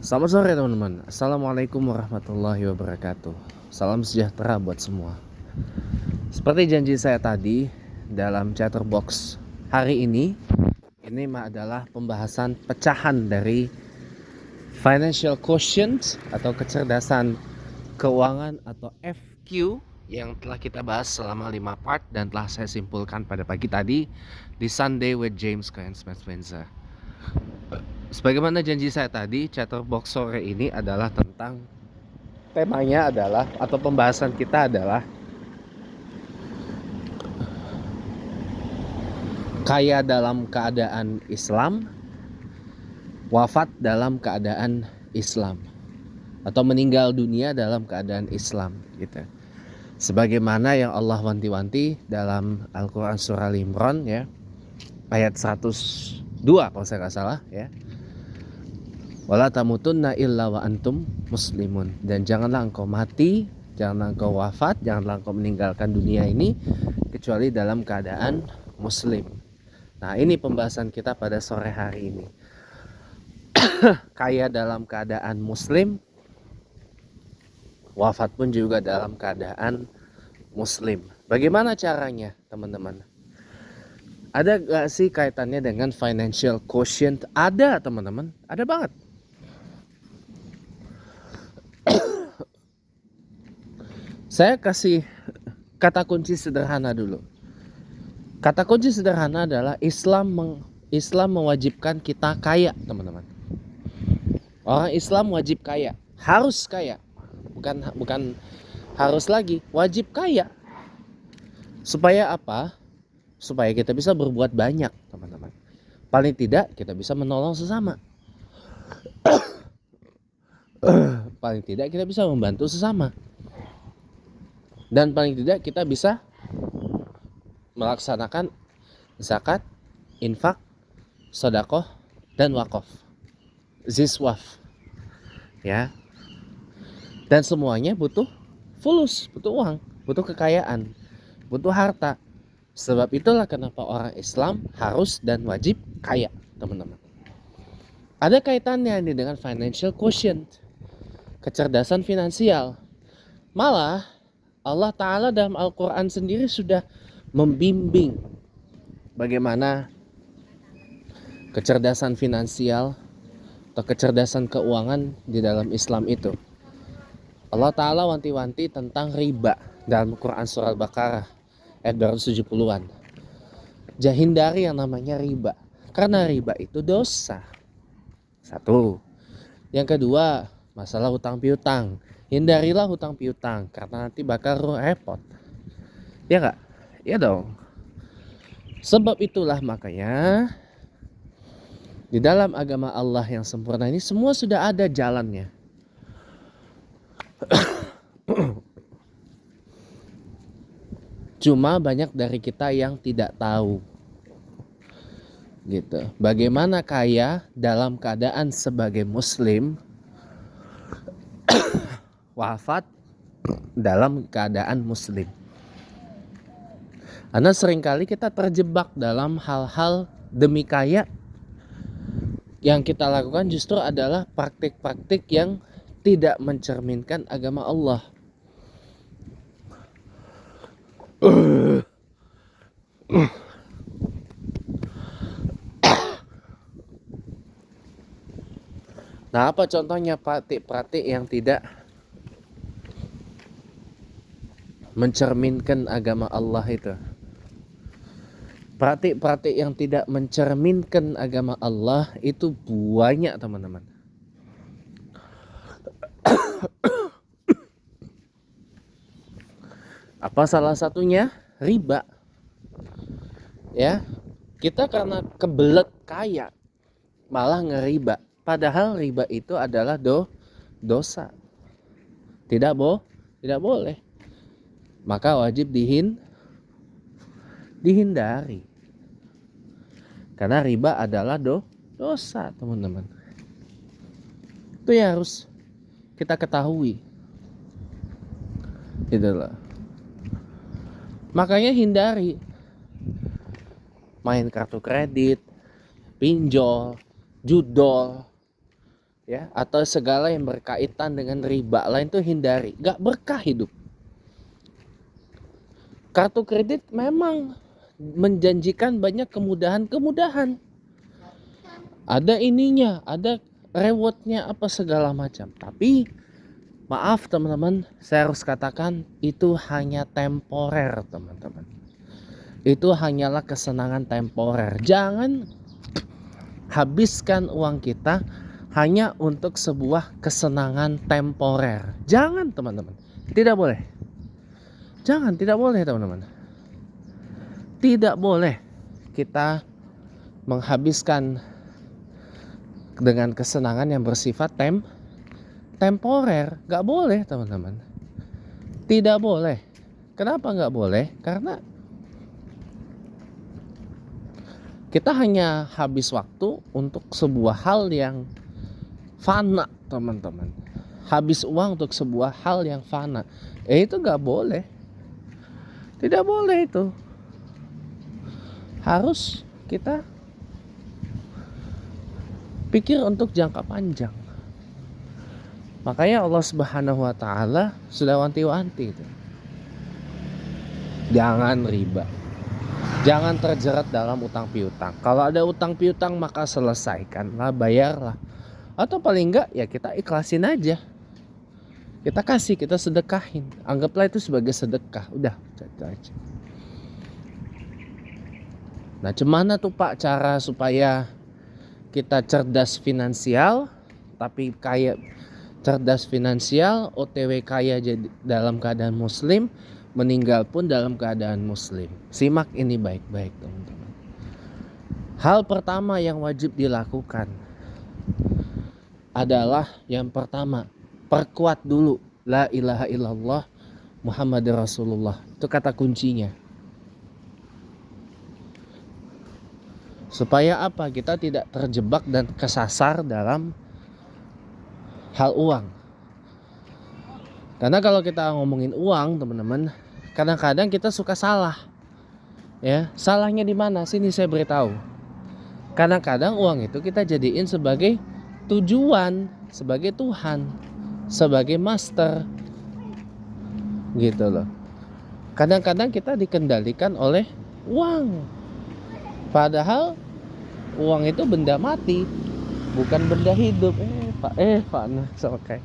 Selamat sore teman-teman. Assalamualaikum warahmatullahi wabarakatuh. Salam sejahtera buat semua. Seperti janji saya tadi dalam chatterbox hari ini adalah pembahasan pecahan dari financial quotient atau kecerdasan keuangan atau FQ yang telah kita bahas selama 5 part dan telah saya simpulkan pada pagi tadi di Sunday with James Cohen Smith Windsor. Sebagaimana janji saya tadi, chatterbox sore ini adalah tentang temanya adalah atau pembahasan kita adalah kaya dalam keadaan Islam, wafat dalam keadaan Islam, atau meninggal dunia dalam keadaan Islam gitu. Sebagaimana yang Allah wanti-wanti dalam Al-Quran surah Al-Imran ya, ayat 102 kalau saya nggak salah ya. Wala tamutunna illa wa antum muslimun, dan janganlah engkau mati, janganlah engkau wafat, janganlah engkau meninggalkan dunia ini kecuali dalam keadaan muslim. Nah, ini pembahasan kita pada sore hari ini. Kaya dalam keadaan muslim, wafat pun juga dalam keadaan muslim. Bagaimana caranya, teman-teman? Ada gak sih kaitannya dengan financial quotient? Ada, teman-teman. Ada banget. Saya kasih kata kunci sederhana dulu. Kata kunci sederhana adalah Islam mewajibkan kita kaya, teman-teman. Orang Islam wajib kaya, harus kaya. Bukan harus lagi, wajib kaya. Supaya apa? Supaya kita bisa berbuat banyak, teman-teman. Paling tidak kita bisa menolong sesama. Paling tidak kita bisa membantu sesama. Dan paling tidak kita bisa melaksanakan zakat, infak, sedekah, dan wakaf, ziswaf, ya. Dan semuanya butuh fulus, butuh uang, butuh kekayaan, butuh harta. Sebab itulah kenapa orang Islam harus dan wajib kaya, teman-teman. Ada kaitannya ini dengan financial quotient, kecerdasan finansial. Malah Allah Ta'ala dalam Al-Quran sendiri sudah membimbing bagaimana kecerdasan finansial atau kecerdasan keuangan di dalam Islam itu. Allah Ta'ala wanti-wanti tentang riba dalam Quran surah Al-Baqarah ayat 270-an. Hindari yang namanya riba, karena riba itu dosa. Satu. Yang kedua, masalah hutang piutang. Hindarilah hutang piutang karena nanti bakal repot. Ya enggak? Ya dong. Sebab itulah makanya di dalam agama Allah yang sempurna ini semua sudah ada jalannya. Cuma banyak dari kita yang tidak tahu. Gitu. Bagaimana kaya dalam keadaan sebagai muslim, wafat dalam keadaan muslim. Karena seringkali kita terjebak dalam hal-hal demi kaya. Yang kita lakukan justru adalah praktik-praktik yang tidak mencerminkan agama Allah. Nah, apa contohnya praktik-praktik yang tidak mencerminkan agama Allah itu? Praktik-praktik yang tidak mencerminkan agama Allah itu banyak, teman-teman. Apa salah satunya? Riba. Ya, kita karena kebelet kaya malah ngeriba. Padahal riba itu adalah dosa. Tidak boleh. Maka wajib dihindari. Karena riba adalah dosa, teman-teman. Itu yang harus kita ketahui. Itulah. Makanya hindari main kartu kredit, pinjol, judol, ya, atau segala yang berkaitan dengan riba lain tuh hindari. Gak berkah hidup. Kartu kredit memang menjanjikan banyak kemudahan-kemudahan. Ada ininya, ada rewardnya apa segala macam. Tapi maaf teman-teman, saya harus katakan itu hanya temporer teman-teman. Itu hanyalah kesenangan temporer. Jangan habiskan uang kita hanya untuk sebuah kesenangan temporer. Jangan teman-teman. Tidak boleh. Jangan, tidak boleh teman-teman. Tidak boleh kita menghabiskan dengan kesenangan yang bersifat temporer. Gak boleh teman-teman. Tidak boleh. Kenapa gak boleh? Karena kita hanya habis waktu untuk sebuah hal yang fana teman-teman. Habis uang untuk sebuah hal yang fana. Itu gak boleh. Tidak boleh itu. Harus kita pikir untuk jangka panjang. Makanya Allah Subhanahu wa taala sudah wanti-wanti itu. Jangan riba. Jangan terjerat dalam utang piutang. Kalau ada utang piutang maka selesaikanlah, bayarlah. Atau paling enggak ya kita ikhlasin aja. Kita kasih, kita sedekahin. Anggaplah itu sebagai sedekah. Udah, itu aja. Nah, gimana tuh Pak cara supaya kita cerdas finansial, tapi kaya cerdas finansial, OTW kaya jadi dalam keadaan muslim, meninggal pun dalam keadaan muslim. Simak ini baik-baik teman-teman. Hal pertama yang wajib dilakukan adalah yang pertama, perkuat dulu la ilaha illallah Muhammad Rasulullah. Itu kata kuncinya. Supaya apa? Kita tidak terjebak dan kesasar dalam hal uang. Karena kalau kita ngomongin uang, teman-teman, kadang-kadang kita suka salah. Ya, salahnya di mana? Sini saya beritahu. Kadang-kadang uang itu kita jadiin sebagai tujuan, sebagai Tuhan, sebagai master. Gitu loh. Kadang-kadang kita dikendalikan oleh uang. Padahal uang itu benda mati, bukan benda hidup. Pak, oke.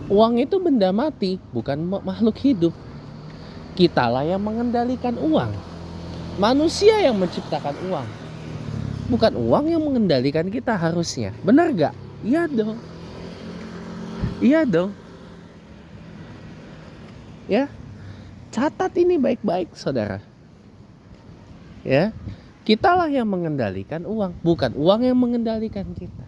Uang itu benda mati, bukan makhluk hidup. Kitalah yang mengendalikan uang. Manusia yang menciptakan uang, bukan uang yang mengendalikan kita harusnya. Benar gak? Iya dong. Iya dong. Ya, catat ini baik-baik saudara. Ya, kitalah yang mengendalikan uang, bukan uang yang mengendalikan kita.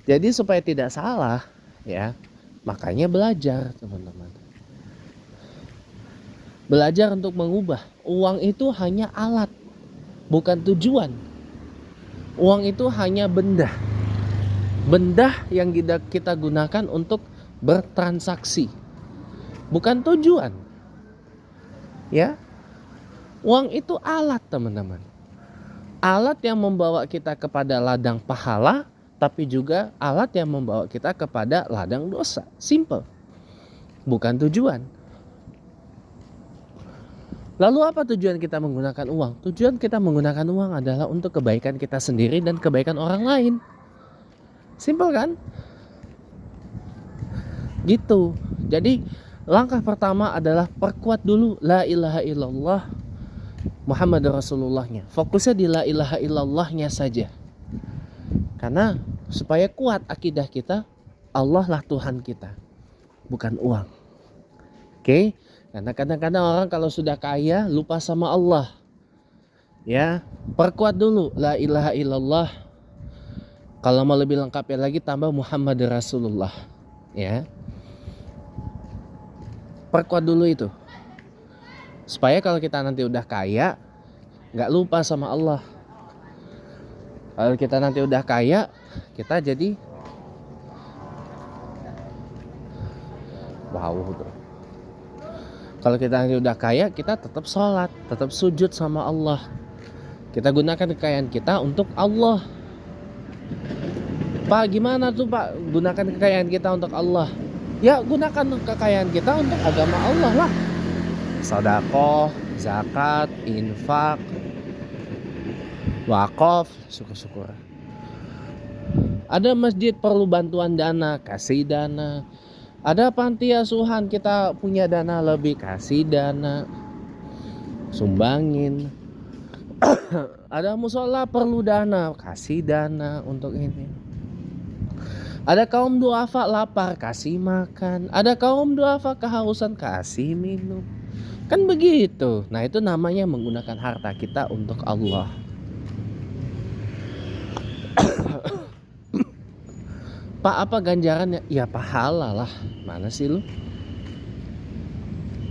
Jadi supaya tidak salah, ya, makanya belajar teman-teman. Belajar untuk mengubah. Uang itu hanya alat, bukan tujuan. Uang itu hanya benda. Benda yang kita gunakan untuk bertransaksi, bukan tujuan. Ya, uang itu alat teman-teman. Alat yang membawa kita kepada ladang pahala, tapi juga alat yang membawa kita kepada ladang dosa. Simple. Bukan tujuan. Lalu apa tujuan kita menggunakan uang? Tujuan kita menggunakan uang adalah untuk kebaikan kita sendiri dan kebaikan orang lain. Simple kan? Gitu. Jadi langkah pertama adalah perkuat dulu la ilaha illallah Muhammad Rasulullahnya. Fokusnya di la ilaha illallahnya saja. Karena supaya kuat akidah kita, Allah lah Tuhan kita, bukan uang. Oke? Karena kadang-kadang orang kalau sudah kaya lupa sama Allah. Ya, perkuat dulu la ilaha illallah. Kalau mau lebih lengkapnya lagi tambah Muhammad Rasulullah. Ya. Perkuat dulu itu. Supaya kalau kita nanti udah kaya, gak lupa sama Allah. Kalau kita nanti udah kaya, kita jadi tuh. Kalau kita nanti udah kaya, kita tetap sholat, tetap sujud sama Allah. Kita gunakan kekayaan kita untuk Allah. Pak, gimana tuh Pak gunakan kekayaan kita untuk Allah? Ya gunakan kekayaan kita untuk agama Allah lah. Sedekah, zakat, infak, wakaf, syukur-syukur. Ada masjid perlu bantuan dana, kasih dana. Ada panti asuhan kita punya dana lebih, kasih dana, sumbangin. Ada musola perlu dana, kasih dana untuk ini. Ada kaum duafa lapar, kasih makan. Ada kaum duafa kehausan, kasih minum. Kan begitu. Nah itu namanya menggunakan harta kita untuk Allah. Pak, apa ganjarannya? Ya pahala lah. Mana sih lu?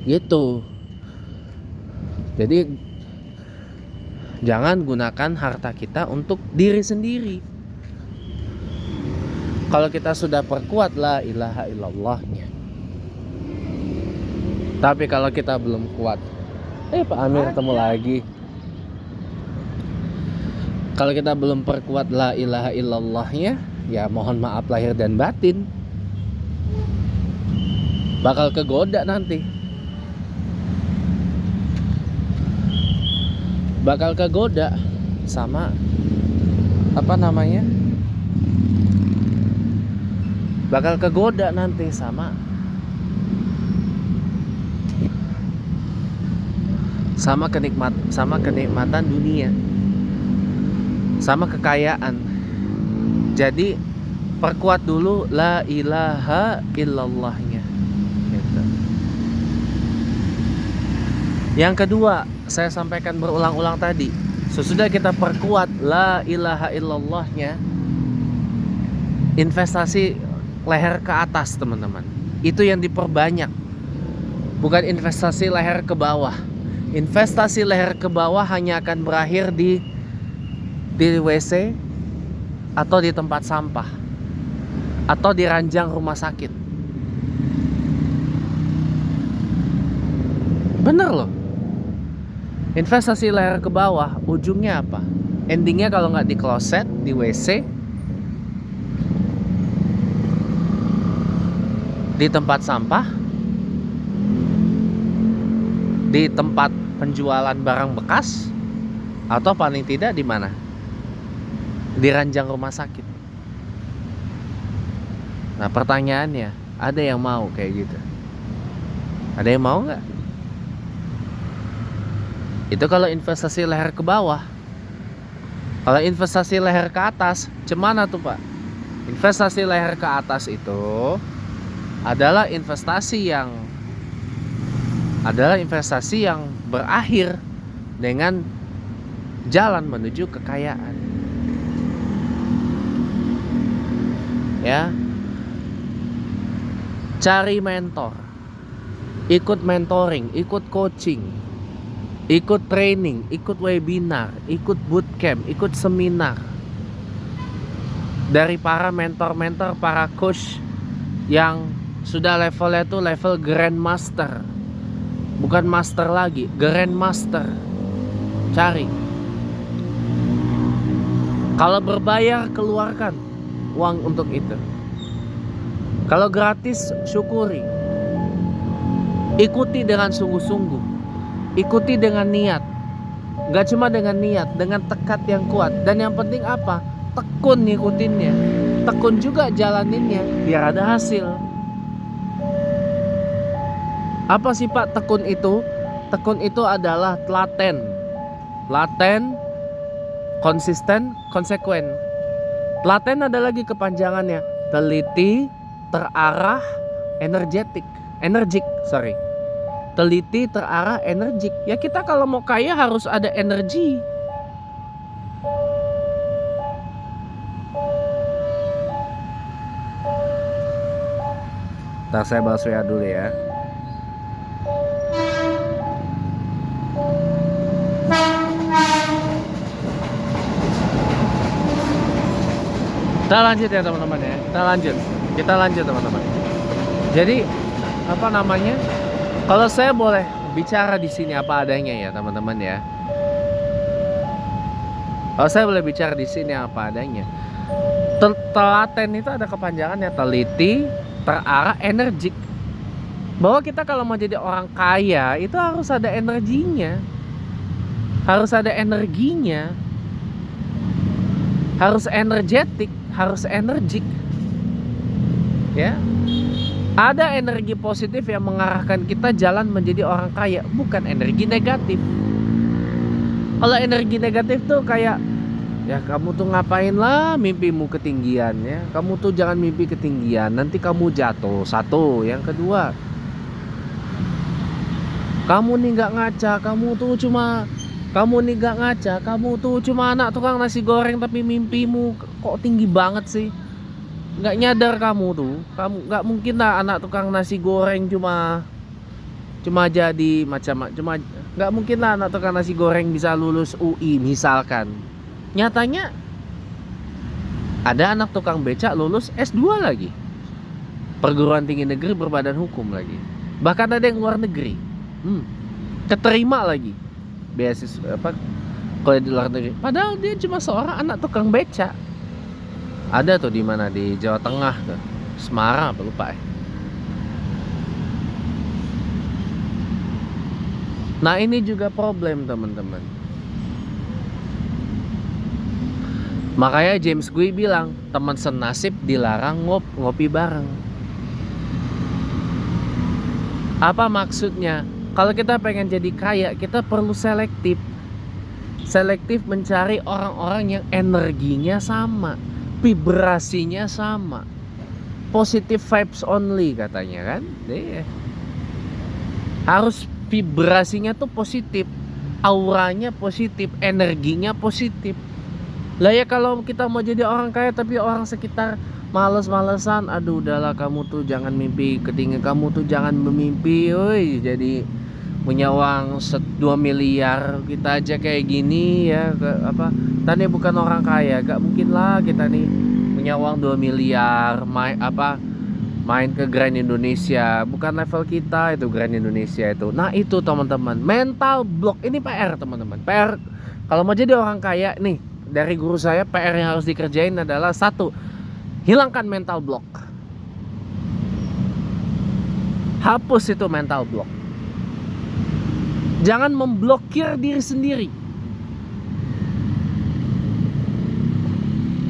Gitu. Jadi jangan gunakan harta kita untuk diri sendiri. Kalau kita sudah perkuat la ilaha illallahnya. Tapi kalau kita belum kuat, Pak Amir ketemu lagi. Kalau kita belum perkuat la ilaha illallahnya, ya mohon maaf lahir dan batin. Bakal kegoda nanti. Bakal kegoda sama apa namanya? Bakal kegoda nanti sama kenikmatan dunia, sama kekayaan. Jadi perkuat dulu la ilaha illallahnya gitu. Yang kedua, saya sampaikan berulang-ulang tadi, sesudah kita perkuat la ilaha illallahnya, investasi leher ke atas teman-teman, itu yang diperbanyak, bukan investasi leher ke bawah. Investasi leher ke bawah hanya akan berakhir di WC atau di tempat sampah atau di ranjang rumah sakit. Bener loh. Investasi leher ke bawah ujungnya apa? Endingnya kalau nggak di kloset, di WC, di tempat sampah, di tempat penjualan barang bekas, atau paling tidak di mana? Di ranjang rumah sakit. Nah pertanyaannya, ada yang mau kayak gitu? Ada yang mau nggak? Itu kalau investasi leher ke bawah. Kalau investasi leher ke atas, cemana tuh Pak? Investasi leher ke atas itu adalah investasi yang berakhir dengan jalan menuju kekayaan. Ya. Cari mentor. Ikut mentoring, ikut coaching, ikut training, ikut webinar, ikut bootcamp, ikut seminar dari para mentor-mentor, para coach yang sudah levelnya tuh level grandmaster, bukan master lagi, grandmaster. Cari. Kalau berbayar, keluarkan uang untuk itu. Kalau gratis, syukuri. Ikuti dengan sungguh-sungguh. Ikuti dengan niat. Gak cuma dengan niat, dengan tekad yang kuat. Dan yang penting apa? Tekun ngikutinnya. Tekun juga jalaninnya, biar ada hasil. Apa sih Pak tekun itu? Tekun itu adalah telaten. Laten, konsisten, konsekuen. Telaten ada lagi kepanjangannya. Teliti, terarah, energik. Teliti, terarah, energik. Ya kita kalau mau kaya harus ada energi. Ntar saya balas WA dulu ya. Kita lanjut ya teman-teman ya. Kita lanjut teman-teman. Jadi apa namanya? Kalau saya boleh bicara di sini apa adanya ya teman-teman ya. Kalau saya boleh bicara di sini apa adanya. Telaten itu ada kepanjangannya, teliti, terarah, energik. Bahwa kita kalau mau jadi orang kaya itu harus ada energinya, harus ada energinya, harus energetik, harus energik, ya. Ada energi positif yang mengarahkan kita jalan menjadi orang kaya, bukan energi negatif. Kalau energi negatif tuh kayak, ya kamu tuh ngapain lah mimpimu ketinggian ya. Kamu tuh jangan mimpi ketinggian, nanti kamu jatuh. Satu, yang kedua, kamu nih nggak ngaca, kamu tuh cuma anak tukang nasi goreng tapi mimpimu kok tinggi banget sih. Nggak nyadar kamu nggak mungkin lah anak tukang nasi goreng cuma jadi nggak mungkin lah anak tukang nasi goreng bisa lulus UI misalkan. Nyatanya ada anak tukang becak lulus S2 lagi, perguruan tinggi negeri berbadan hukum lagi, bahkan ada yang luar negeri, keterima lagi beasiswa apa kalau di luar negeri, padahal dia cuma seorang anak tukang becak. Ada tuh di mana, di Jawa Tengah tuh, Semarang apa lupa ya. Nah ini juga problem teman-teman. Makanya James Gui bilang teman senasib dilarang ngopi bareng. Apa maksudnya? Kalau kita pengen jadi kaya, kita perlu selektif mencari orang-orang yang energinya sama, vibrasinya sama, positive vibes only katanya kan. Harus vibrasinya tuh positif, auranya positif, energinya positif. Lah ya kalau kita mau jadi orang kaya tapi orang sekitar males-malesan, aduh udahlah kamu tuh jangan mimpi ketinggian, kamu tuh jangan memimpi, woi jadi punya uang 2 miliar kita aja kayak gini ya tadi bukan orang kaya, gak mungkin lah kita nih punya uang 2 miliar main ke Grand Indonesia, bukan level kita itu Grand Indonesia itu. Nah itu teman-teman, mental block ini PR teman-teman. PR kalau mau jadi orang kaya nih, dari guru saya PR yang harus dikerjain adalah satu, hilangkan mental block, hapus itu mental block. Jangan memblokir diri sendiri.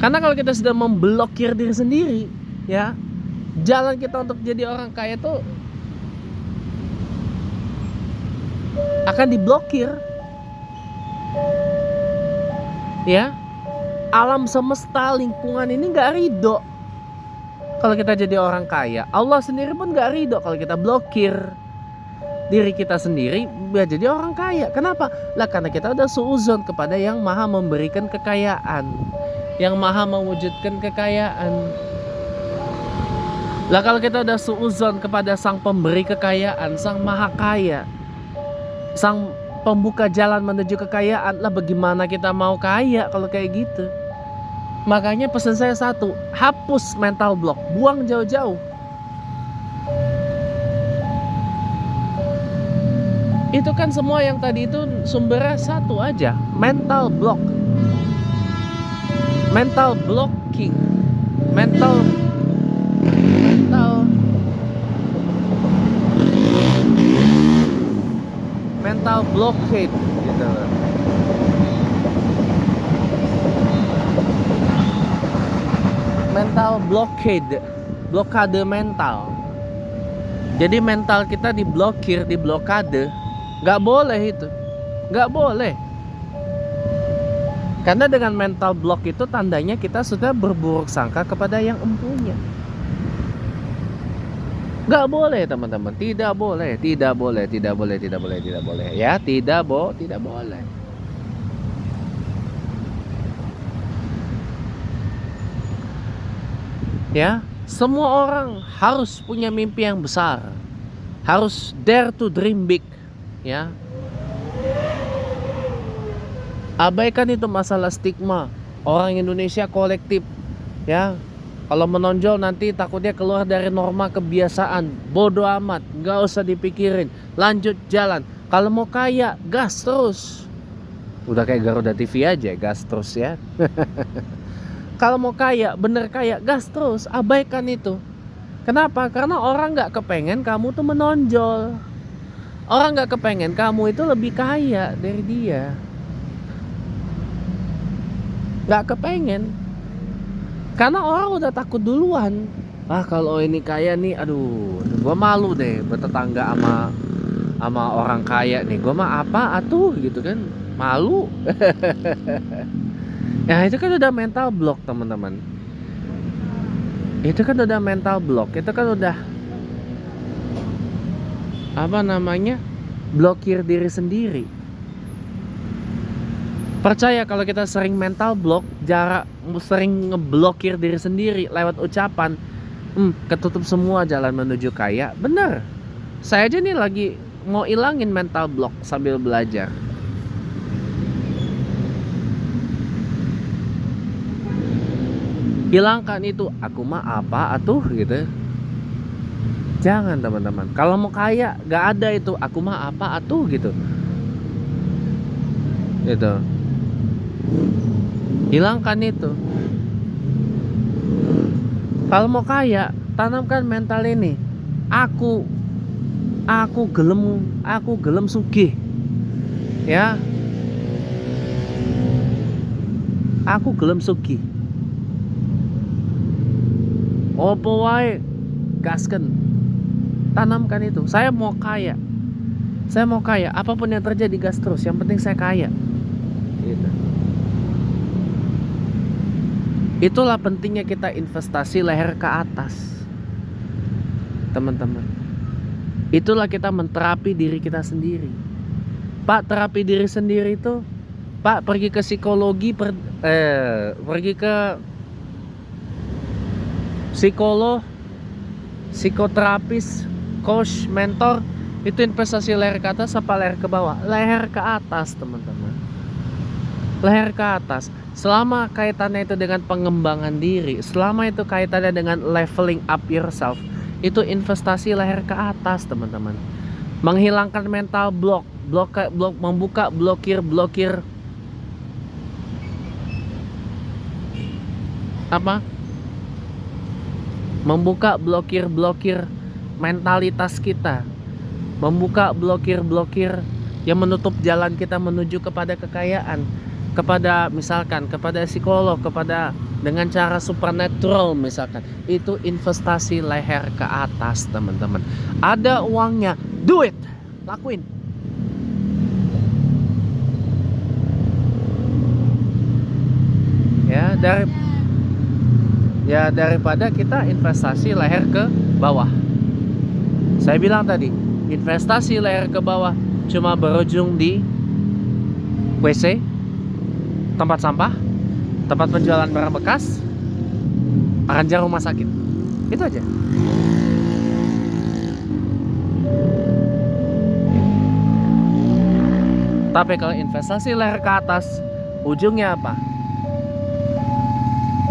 Karena kalau kita sudah memblokir diri sendiri, ya, jalan kita untuk jadi orang kaya tuh akan diblokir. Ya. Alam semesta, lingkungan ini gak ridho kalau kita jadi orang kaya. Allah sendiri pun gak ridho kalau kita blokir diri kita sendiri biar jadi orang kaya. Kenapa? Lah karena kita udah suuzon kepada yang maha memberikan kekayaan, yang maha mewujudkan kekayaan. Lah kalau kita udah suuzon kepada sang pemberi kekayaan, sang maha kaya, sang pembuka jalan menuju kekayaan, lah bagaimana kita mau kaya kalau kayak gitu? Makanya pesan saya satu, hapus mental block, buang jauh-jauh. Itu kan semua yang tadi itu sumbernya satu aja, mental block, mental blocking, mental blockade gitu. Mental blockade, blokade mental. Jadi mental kita diblokir, diblokade. Gak boleh itu, gak boleh. Karena dengan mental block itu tandanya kita sudah berburuk sangka kepada yang empunya. Gak boleh teman-teman, tidak boleh ya, tidak boleh. Ya, semua orang harus punya mimpi yang besar, harus dare to dream big. Ya, abaikan itu masalah stigma orang Indonesia kolektif. Ya, kalau menonjol nanti takutnya keluar dari norma kebiasaan. Bodoh amat, gak usah dipikirin, lanjut jalan. Kalau mau kaya, gas terus. Udah kayak Garuda TV aja, gas terus ya. Kalau mau kaya, bener kaya, gas terus, abaikan itu. Kenapa? Karena orang nggak kepengen kamu tuh menonjol. Orang nggak kepengen kamu itu lebih kaya dari dia. Nggak kepengen. Karena orang udah takut duluan. Ah, kalau ini kaya nih, aduh, gue malu deh bertetangga sama orang kaya nih. Gue mah apa atuh gitu kan, malu. Ya itu kan udah mental block teman-teman. Itu kan udah mental block. Itu kan udah apa namanya, blokir diri sendiri. Percaya kalau kita sering mental block, sering ngeblokir diri sendiri lewat ucapan, ketutup semua jalan menuju kaya. Bener. Saya aja nih lagi mau ilangin mental block sambil belajar. Hilangkan itu, aku mah apa atuh gitu. Jangan teman-teman. Kalau mau kaya gak ada itu aku mah apa atuh gitu. Gitu. Hilangkan itu. Kalau mau kaya, tanamkan mental ini. Aku gelem sugih. Ya. Aku gelem sugih. Opo wae gasken. Tanamkan itu. Saya mau kaya. Saya mau kaya. Apapun yang terjadi gas terus. Yang penting saya kaya. Gitu. Itulah pentingnya kita investasi leher ke atas. Teman-teman. Itulah kita menterapi diri kita sendiri. Pak, terapi diri sendiri itu, Pak, pergi ke psikologi, pergi ke psikolog, psikoterapis, coach, mentor. Itu investasi leher ke atas apa leher ke bawah? Leher ke atas teman-teman. Leher ke atas. Selama kaitannya itu dengan pengembangan diri, selama itu kaitannya dengan leveling up yourself, itu investasi leher ke atas teman-teman. Menghilangkan mental block, membuka blokir apa? Membuka blokir mentalitas kita. Membuka blokir yang menutup jalan kita menuju kepada kekayaan. Kepada misalkan, kepada psikolog, kepada dengan cara supernatural misalkan. Itu investasi leher ke atas teman-teman. Ada uangnya, do it. Lakuin. Ya, daripada kita investasi leher ke bawah. Saya bilang tadi, investasi leher ke bawah cuma berujung di WC, tempat sampah, tempat penjualan barang bekas, ranjang rumah sakit. Itu aja. Tapi kalau investasi leher ke atas, ujungnya apa?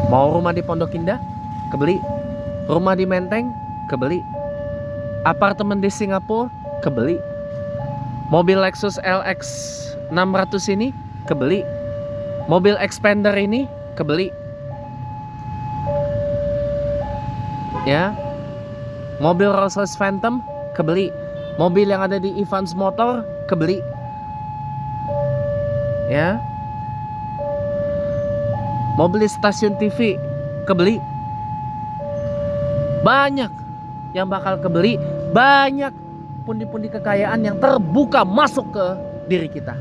Mau rumah di Pondok Indah? Kebeli. Rumah di Menteng? Kebeli. Apartemen di Singapura? Kebeli. Mobil Lexus LX 600 ini? Kebeli. Mobil Expander ini? Kebeli. Ya. Mobil Rolls-Royce Phantom? Kebeli. Mobil yang ada di Evans Motor? Kebeli. Ya. Mobil di stasiun TV kebeli. Banyak yang bakal kebeli. Banyak pundi-pundi kekayaan yang terbuka masuk ke diri kita.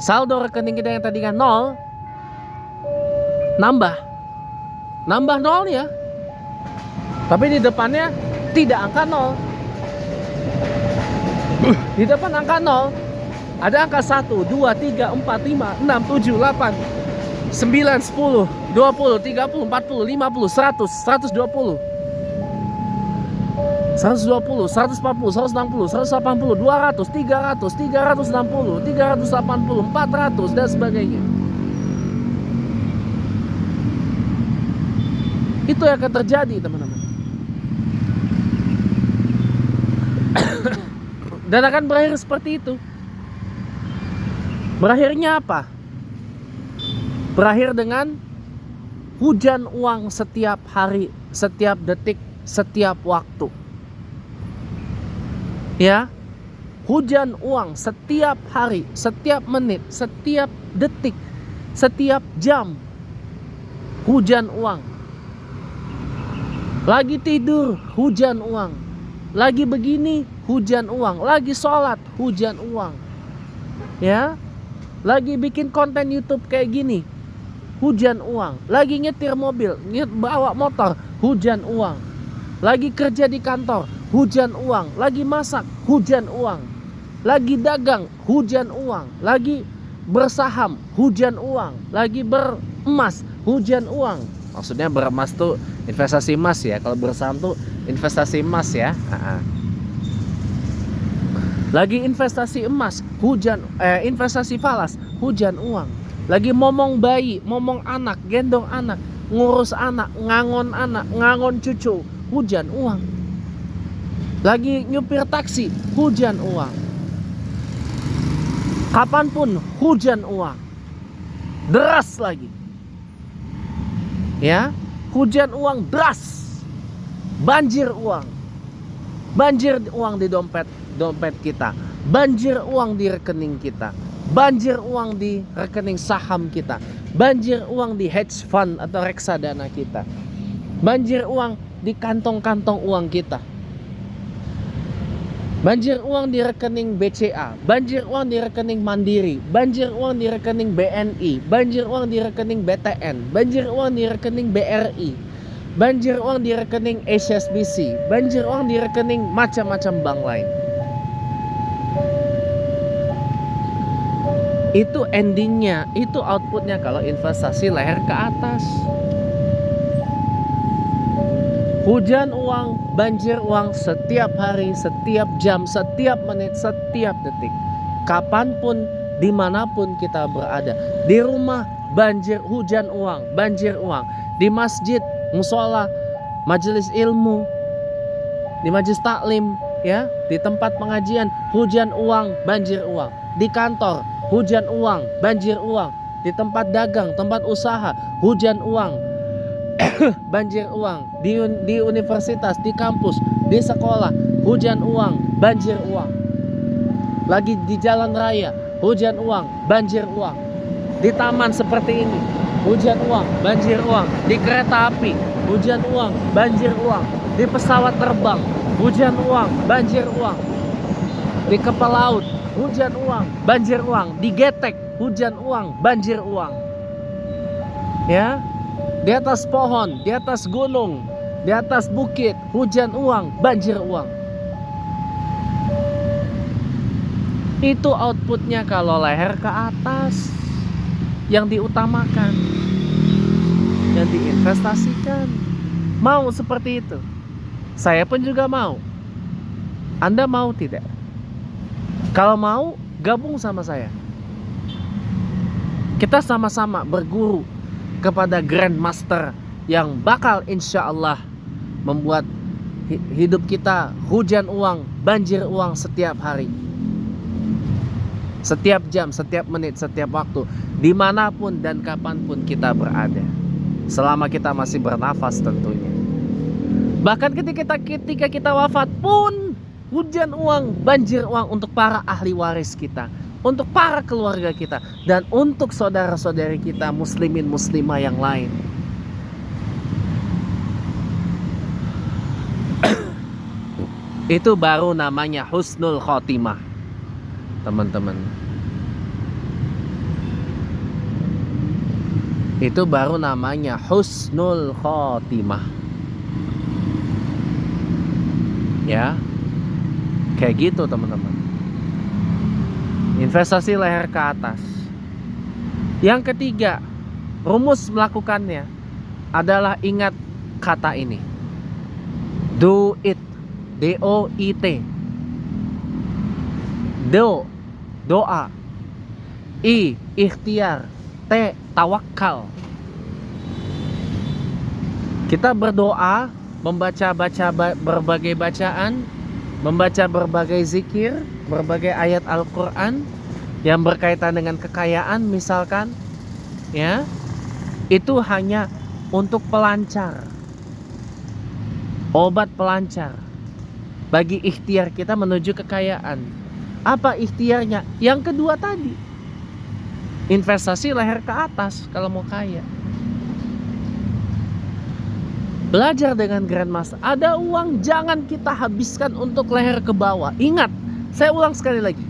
Saldo rekening kita yang tadinya 0 nambah 0 ya. Tapi di depannya tidak angka 0. Di depan angka 0 ada angka 1, 2, 3, 4, 5, 6, 7, 8, 9, 10, 20, 30, 40, 50, 100, 120, 140, 160, 180, 200, 300, 360, 380, 400 dan sebagainya. Itu yang akan terjadi teman-teman. Dan akan berakhir seperti itu. Berakhirnya apa? Berakhir dengan hujan uang setiap hari, setiap detik, setiap waktu. Ya, hujan uang setiap hari, setiap menit, setiap detik, setiap jam. Hujan uang. Lagi tidur, hujan uang. Lagi begini, hujan uang. Lagi sholat, hujan uang. Ya, lagi bikin konten YouTube kayak gini, hujan uang. Lagi nyetir mobil, bawa motor, hujan uang. Lagi kerja di kantor, hujan uang. Lagi masak, hujan uang. Lagi dagang, hujan uang. Lagi bersaham, hujan uang. Lagi beremas, hujan uang. Maksudnya beremas tuh investasi emas ya. Kalau bersaham tuh investasi emas ya. Lagi investasi emas, hujan investasi falas, hujan uang. Lagi momong bayi, momong anak, gendong anak, ngurus anak, ngangon cucu, hujan uang. Lagi nyupir taksi, hujan uang. Kapanpun hujan uang. Deras lagi. Ya, hujan uang deras. Banjir uang. Banjir uang di dompet kita. Banjir uang di rekening kita. Banjir uang di rekening saham kita. Banjir uang di hedge fund atau reksadana kita. Banjir uang di kantong-kantong uang kita. Banjir uang di rekening BCA. Banjir uang di rekening Mandiri. Banjir uang di rekening BNI. Banjir uang di rekening BTN. Banjir uang di rekening BRI. Banjir uang di rekening HSBC. Banjir uang di rekening macam-macam bank lain. Itu endingnya, itu outputnya kalau investasi leher ke atas. Hujan uang, banjir uang setiap hari, setiap jam, setiap menit, setiap detik. Kapanpun, dimanapun kita berada. Di rumah, banjir, hujan uang, banjir uang. Di masjid, musola, majelis ilmu, di majelis taklim, ya, di tempat pengajian, hujan uang, banjir uang. Di kantor, hujan uang, banjir uang. Di tempat dagang, tempat usaha, hujan uang, banjir uang. Di universitas, di kampus, di sekolah, hujan uang, banjir uang. Lagi di jalan raya, hujan uang, banjir uang. Di taman seperti ini, hujan uang, banjir uang. Di kereta api, hujan uang, banjir uang. Di pesawat terbang, hujan uang, banjir uang. Di kapal laut, hujan uang, banjir uang. Di getek, hujan uang, banjir uang. Ya, di atas pohon, di atas gunung, di atas bukit, hujan uang, banjir uang. Itu outputnya kalau leher ke atas. Yang diutamakan, yang diinvestasikan. Mau seperti itu? Saya pun juga mau. Anda mau tidak? Kalau mau, gabung sama saya. Kita sama-sama berguru kepada Grandmaster yang bakal insya Allah membuat hidup kita hujan uang, banjir uang setiap hari, setiap jam, setiap menit, setiap waktu, dimanapun dan kapanpun kita berada, selama kita masih bernafas tentunya. Bahkan ketika kita wafat pun hujan uang, banjir uang untuk para ahli waris kita, untuk para keluarga kita, dan untuk saudara-saudari kita muslimin muslimah yang lain. Itu baru namanya husnul khotimah, teman-teman. Itu baru namanya husnul khotimah. Ya, kayak gitu teman-teman. Investasi leher ke atas. Yang ketiga, rumus melakukannya adalah ingat kata ini. Do it. D-O-I-T. Do, doa. I, ikhtiar. T, tawakal. Kita berdoa, membaca berbagai bacaan, membaca berbagai zikir, berbagai ayat Al-Quran yang berkaitan dengan kekayaan misalkan, ya, itu hanya untuk pelancar, obat pelancar bagi ikhtiar kita menuju kekayaan. Apa ikhtiarnya? Yang kedua tadi, investasi leher ke atas kalau mau kaya. Belajar dengan Grandmaster. Ada uang jangan kita habiskan untuk leher ke bawah. Ingat, saya ulang sekali lagi.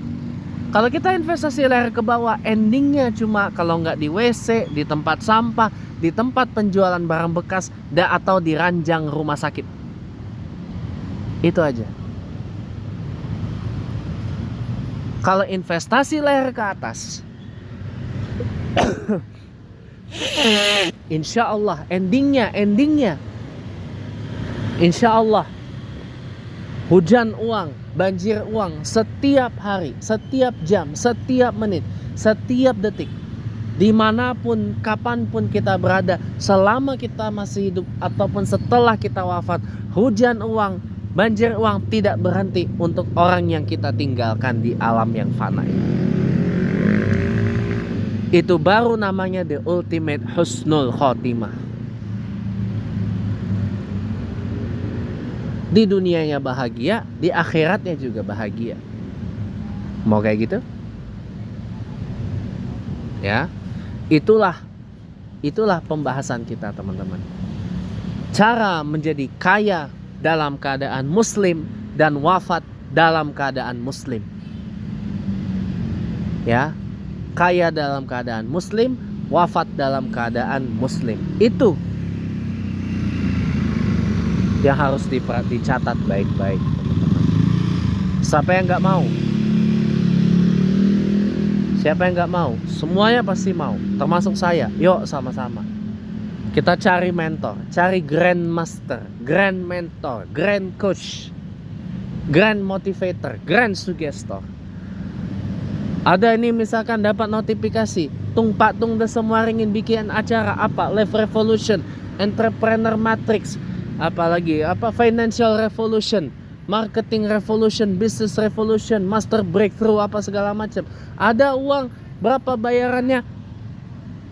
Kalau kita investasi leher ke bawah, endingnya cuma kalau nggak di WC, di tempat sampah, di tempat penjualan barang bekas, atau di ranjang rumah sakit. Itu aja. Kalau investasi leher ke atas, insya Allah endingnya insya Allah hujan uang, banjir uang setiap hari, setiap jam, setiap menit, setiap detik, dimanapun, kapanpun kita berada, selama kita masih hidup ataupun setelah kita wafat, hujan uang, banjir uang tidak berhenti untuk orang yang kita tinggalkan di alam yang fana ini. Itu baru namanya the ultimate husnul khotimah. Di dunianya bahagia, di akhiratnya juga bahagia. Mau kayak gitu? Ya, itulah pembahasan kita, teman-teman. Cara menjadi kaya dalam keadaan muslim dan wafat dalam keadaan muslim. Ya, kaya dalam keadaan muslim, wafat dalam keadaan muslim. Itu yang harus dicatat baik-baik, teman-teman. Siapa yang nggak mau? Siapa yang nggak mau? Semuanya pasti mau, termasuk saya. Yuk sama-sama kita cari mentor, cari grandmaster, grand mentor, grand coach, grand motivator, grand suggestor. Ada ini misalkan dapat notifikasi, Pak Tung semua ingin bikin acara apa? Live Revolution, Entrepreneur Matrix, apalagi Financial Revolution, Marketing Revolution, Business Revolution, Master Breakthrough, apa segala macam. Ada uang, berapa bayarannya?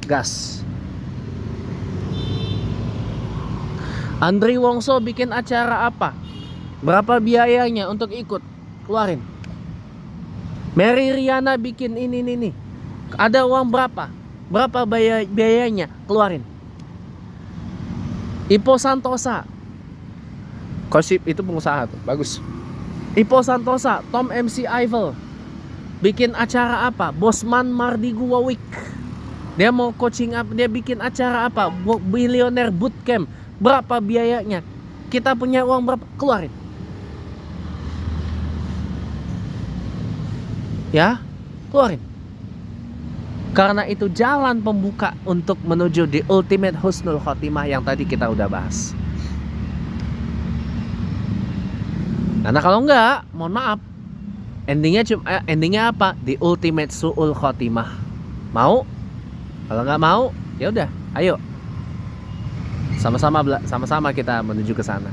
Gas. Andri Wongso bikin acara apa? Berapa biayanya untuk ikut? Keluarin. Mary Riana bikin ini. Ada uang berapa? Berapa biayanya? Keluarin. Ipo Santosa, Kosip itu pengusaha tuh, bagus. Ipo Santosa, Tom MC Eiffel bikin acara apa? Bosman Mardigua Week. Dia mau coaching apa? Dia bikin acara apa? Billionaire Bootcamp. Berapa biayanya? Kita punya uang berapa? Keluarin. Ya, keluarin. Karena itu jalan pembuka untuk menuju di ultimate husnul khotimah yang tadi kita udah bahas. Karena kalau enggak, mohon maaf, endingnya apa? Di ultimate su'ul khotimah. Mau? Kalau nggak mau, ya udah, ayo. Sama-sama kita menuju ke sana.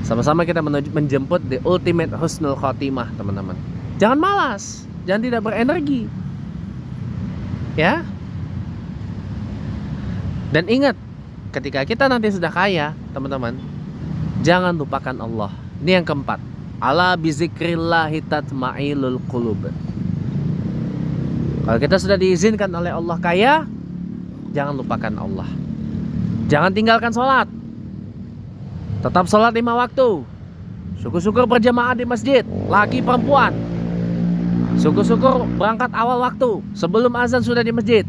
Sama-sama kita menjemput the ultimate husnul khotimah, teman-teman. Jangan malas, jangan tidak berenergi. Ya. Dan ingat, ketika kita nanti sudah kaya, teman-teman, jangan lupakan Allah. Ini yang keempat. Ala bizikrillahi tatmailul qulub. Kalau kita sudah diizinkan oleh Allah kaya, jangan lupakan Allah. Jangan tinggalkan sholat. Tetap sholat 5 waktu. Syukur-syukur berjamaah di masjid, laki perempuan. Syukur-syukur berangkat awal waktu, sebelum azan sudah di masjid.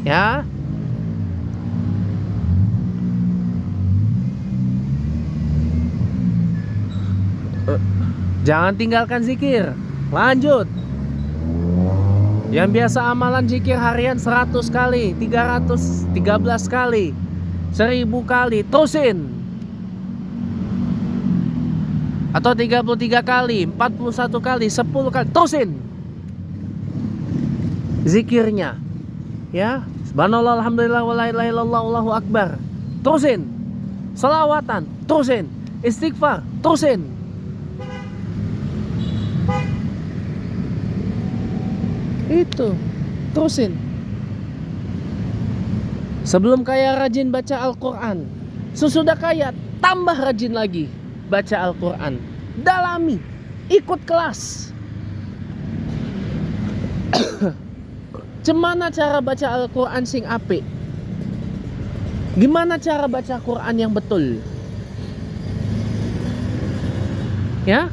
Ya. Jangan tinggalkan zikir. Lanjut. Yang biasa amalan zikir harian 100 kali, 313 kali, 1000 kali, terusin. Atau 33 kali, 41 kali, 10 kali, terusin zikirnya. Ya, subhanallah, alhamdulillah, wala ilaha illallah, Allahu akbar. Terusin. Selawatan, terusin. istighfar, terusin. Itu, terusin. Sebelum kaya rajin baca Al-Quran, sesudah kaya tambah rajin lagi baca Al-Quran. Dalami, ikut kelas. Gimana cara baca Al-Quran sing apik? Gimana cara baca Quran yang betul? Ya?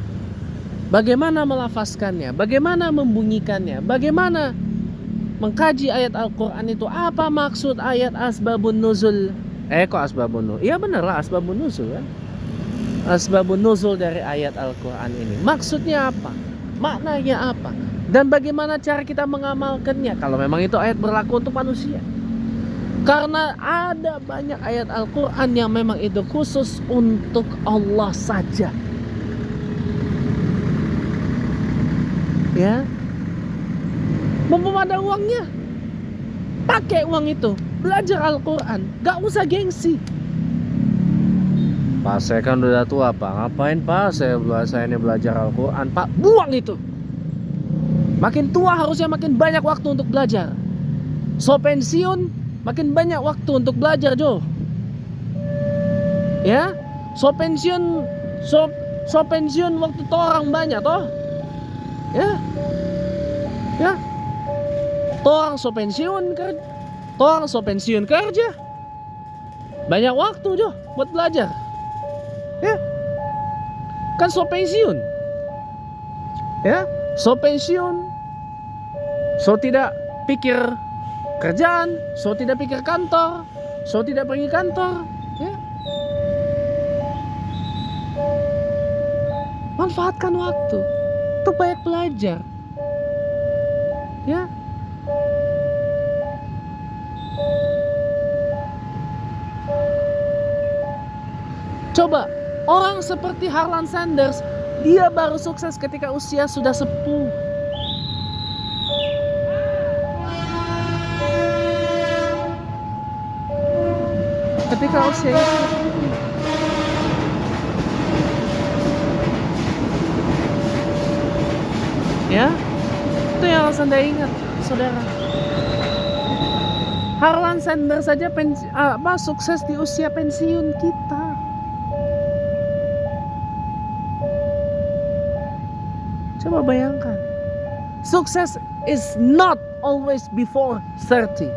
Bagaimana melafazkannya? Bagaimana membunyikannya? Bagaimana mengkaji ayat Al-Quran itu? Apa maksud ayat asbabun nuzul? Kok asbabun nuzul? Iya bener lah, asbabun nuzul kan? Asbabun nuzul dari ayat Al-Quran ini. Maksudnya apa? Maknanya apa? Dan bagaimana cara kita mengamalkannya? Kalau memang itu ayat berlaku untuk manusia. Karena ada banyak ayat Al-Quran yang memang itu khusus untuk Allah saja. Ya, mumpung ada uangnya, pakai uang itu, belajar Al-Quran, gak usah gengsi. Pak, saya kan udah tua, Pak. Ngapain, Pak? Saya ini belajar Al-Quran, Pak. Buang itu. Makin tua harusnya makin banyak waktu untuk belajar. So pensiun, makin banyak waktu untuk belajar, Jo. Ya, so pensiun waktu tuh orang banyak, toh. Ya, orang so pensiun kerja, banyak waktu Jo buat belajar. Ya, kan so pensiun. Ya, so pensiun, so tidak pikir kerjaan, so tidak pikir kantor, so tidak pergi kantor. Ya, manfaatkan waktu untuk banyak belajar. Ya, coba orang seperti Harlan Sanders, dia baru sukses ketika usia sudah sepuh. Ketika usia sepuh. Ya, itu yang harus Anda ingat, saudara. Harlan Sanders saja sukses di usia pensiun kita. Coba bayangkan, sukses is not always before 30,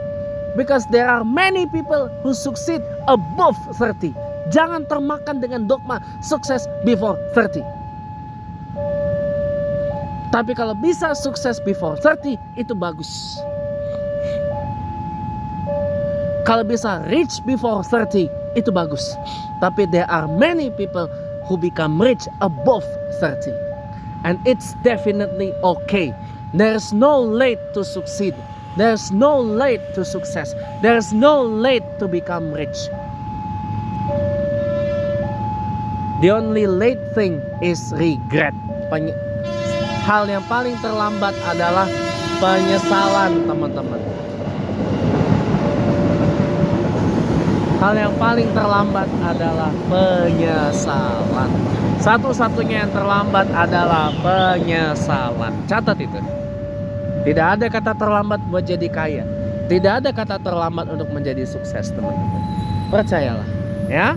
because there are many people who succeed above 30. Jangan termakan dengan dogma sukses before 30. Tapi kalau bisa sukses before 30, itu bagus. Kalau bisa rich before 30, itu bagus. Tapi there are many people who become rich above 30. And it's definitely okay. There's no late to succeed. There's no late to success. There's no late to become rich. The only late thing is regret. Hal yang paling terlambat adalah penyesalan, teman-teman. Hal yang paling terlambat adalah penyesalan. Satu-satunya yang terlambat adalah penyesalan. Catat itu. Tidak ada kata terlambat buat jadi kaya. Tidak ada kata terlambat untuk menjadi sukses, teman-teman. Percayalah, ya.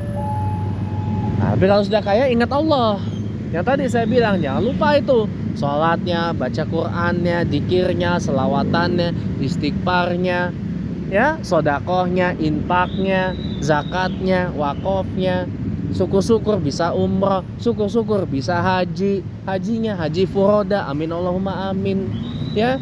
Nah, tapi kalau sudah kaya, ingat Allah. Yang tadi saya bilang, jangan lupa itu. Sholatnya, baca Qur'annya, dzikirnya, selawatannya, istighfarnya, ya, sodakohnya, infaknya, zakatnya, wakofnya. Syukur-syukur bisa umrah, syukur-syukur bisa haji, hajinya haji furoda, amin Allahumma amin. Ya,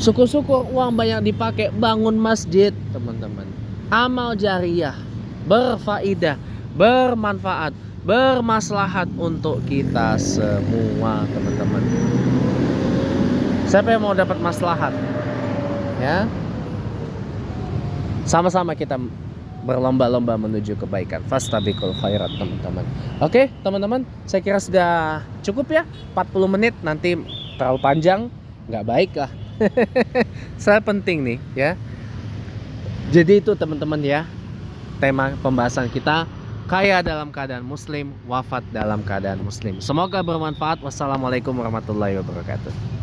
syukur-syukur uang banyak dipakai bangun masjid, teman-teman. Amal jariyah, berfaidah, bermanfaat, bermaslahat untuk kita semua, teman-teman. Siapa yang mau dapat maslahat? Ya, sama-sama kita berlomba-lomba menuju kebaikan. Fastabiqul khairat, teman-teman. Oke, teman-teman, saya kira sudah cukup ya. 40 menit nanti terlalu panjang, nggak baik lah. Saya penting nih, ya. Jadi itu, teman-teman, ya, tema pembahasan kita kaya dalam keadaan muslim, wafat dalam keadaan muslim. Semoga bermanfaat. Wassalamualaikum warahmatullahi wabarakatuh.